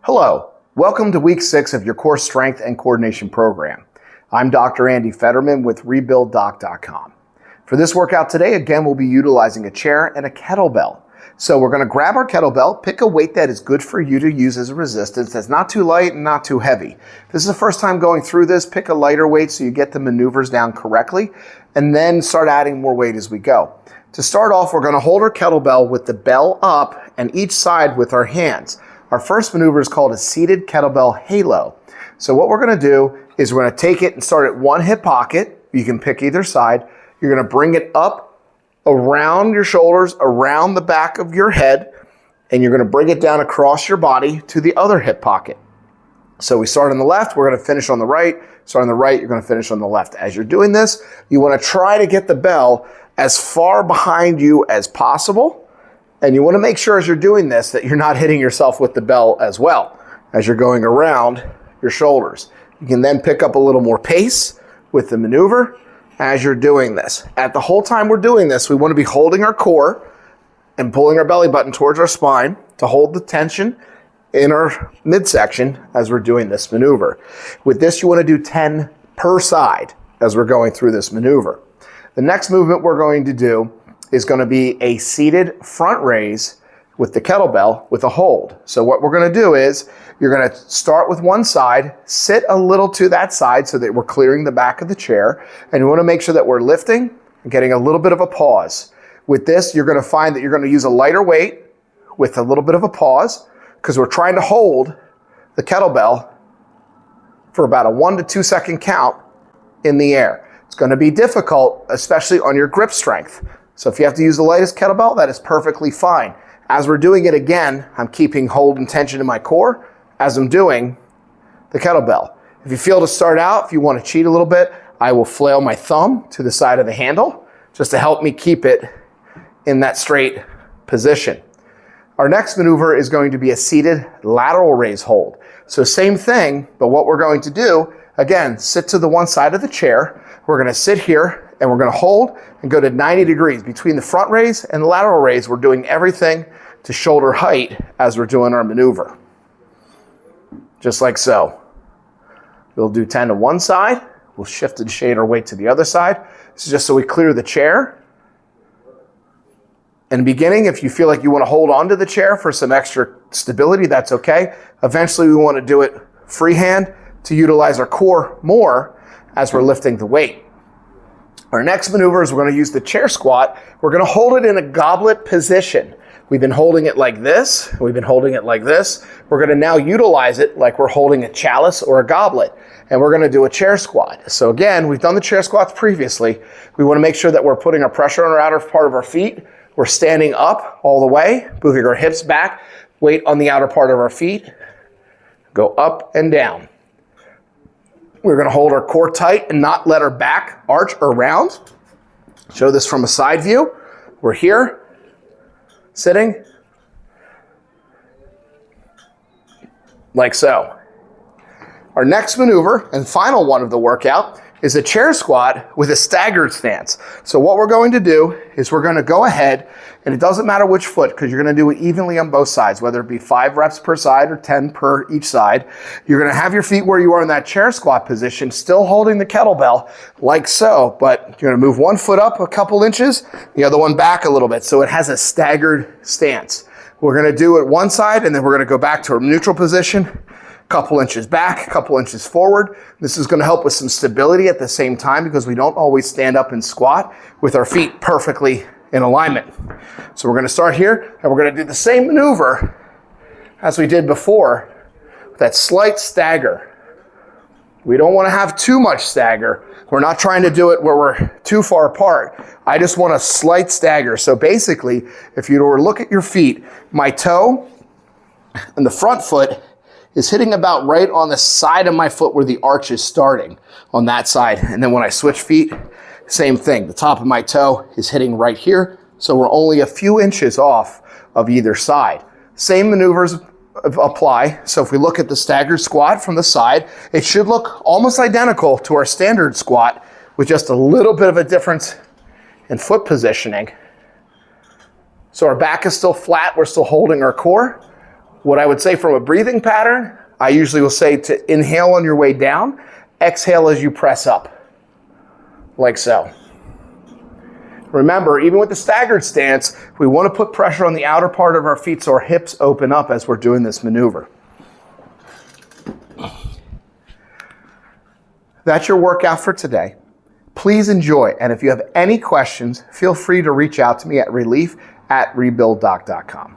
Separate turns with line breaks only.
Hello, welcome to week 6 of your core strength and coordination program. I'm Dr. Andy Fetterman with RebuildDoc.com. For this workout today, again, we'll be utilizing a chair and a kettlebell. So we're going to grab our kettlebell, pick a weight that is good for you to use as a resistance, that's not too light and not too heavy. If this is the first time going through this, pick a lighter weight so you get the maneuvers down correctly, and then start adding more weight as we go. To start off, we're going to hold our kettlebell with the bell up and each side with our hands. Our first maneuver is called a seated kettlebell halo. So what we're going to do is we're going to take it and start at one hip pocket. You can pick either side. You're going to bring it up around your shoulders, around the back of your head, and you're going to bring it down across your body to the other hip pocket. So we start on the left, we're going to finish on the right. Start on the right, you're going to finish on the left. As you're doing this, you want to try to get the bell as far behind you as possible. And you want to make sure as you're doing this that you're not hitting yourself with the bell as well as you're going around your shoulders. You can then pick up a little more pace with the maneuver as you're doing this. At the whole time we're doing this, we want to be holding our core and pulling our belly button towards our spine to hold the tension in our midsection as we're doing this maneuver. With this, you want to do 10 per side as we're going through this maneuver. The next movement we're going to do is going to be a seated front raise with the kettlebell with a hold. So what we're going to do is you're going to start with one side, sit a little to that side so that we're clearing the back of the chair, and you want to make sure that we're lifting and getting a little bit of a pause. With this, you're going to find that you're going to use a lighter weight with a little bit of a pause because we're trying to hold the kettlebell for about a 1 to 2 second count in the air. It's going to be difficult, especially on your grip strength. So if you have to use the lightest kettlebell, that is perfectly fine. As we're doing it again, I'm keeping hold and tension in my core as I'm doing the kettlebell. If you feel to start out, if you want to cheat a little bit, I will flail my thumb to the side of the handle just to help me keep it in that straight position. Our next maneuver is going to be a seated lateral raise hold. So same thing, but what we're going to do, again, sit to the one side of the chair. We're going to sit here and we're going to hold and go to 90 degrees. Between the front raise and the lateral raise, we're doing everything to shoulder height as we're doing our maneuver. Just like so. We'll do 10 to one side. We'll shift and shade our weight to the other side. This is just so we clear the chair. In the beginning, if you feel like you want to hold on to the chair for some extra stability, that's okay. Eventually, we want to do it freehand to utilize our core more as we're lifting the weight. Our next maneuver is we're going to use the chair squat. We're going to hold it in a goblet position. We've been holding it like this. We've been holding it like this. We're going to now utilize it like we're holding a chalice or a goblet. And we're going to do a chair squat. So again, we've done the chair squats previously. We want to make sure that we're putting our pressure on our outer part of our feet. We're standing up all the way, moving our hips back, weight on the outer part of our feet. Go up and down. We're going to hold our core tight and not let our back arch or round. Show this from a side view. We're here, sitting, like so. Our next maneuver and final one of the workout is a chair squat with a staggered stance. So what we're going to do is we're going to go ahead, and it doesn't matter which foot because you're going to do it evenly on both sides, whether it be 5 reps per side or 10 per each side. You're going to have your feet where you are in that chair squat position, still holding the kettlebell like so, but you're going to move one foot up a couple inches, the other one back a little bit, so it has a staggered stance. We're going to do it one side, and then we're going to go back to a neutral position, couple inches back, couple inches forward. This is going to help with some stability at the same time because we don't always stand up and squat with our feet perfectly in alignment. So we're going to start here and we're going to do the same maneuver as we did before with that slight stagger. We don't want to have too much stagger. We're not trying to do it where we're too far apart. I just want a slight stagger. So basically, if you were to look at your feet, my toe and the front foot is hitting about right on the side of my foot where the arch is starting on that side. And then when I switch feet, same thing. The top of my toe is hitting right here. So we're only a few inches off of either side. Same maneuvers apply. So if we look at the staggered squat from the side, it should look almost identical to our standard squat with just a little bit of a difference in foot positioning. So our back is still flat. We're still holding our core. What I would say from a breathing pattern, I usually will say to inhale on your way down, exhale as you press up, like so. Remember, even with the staggered stance, we want to put pressure on the outer part of our feet so our hips open up as we're doing this maneuver. That's your workout for today. Please enjoy, and if you have any questions, feel free to reach out to me at relief@rebuilddoc.com.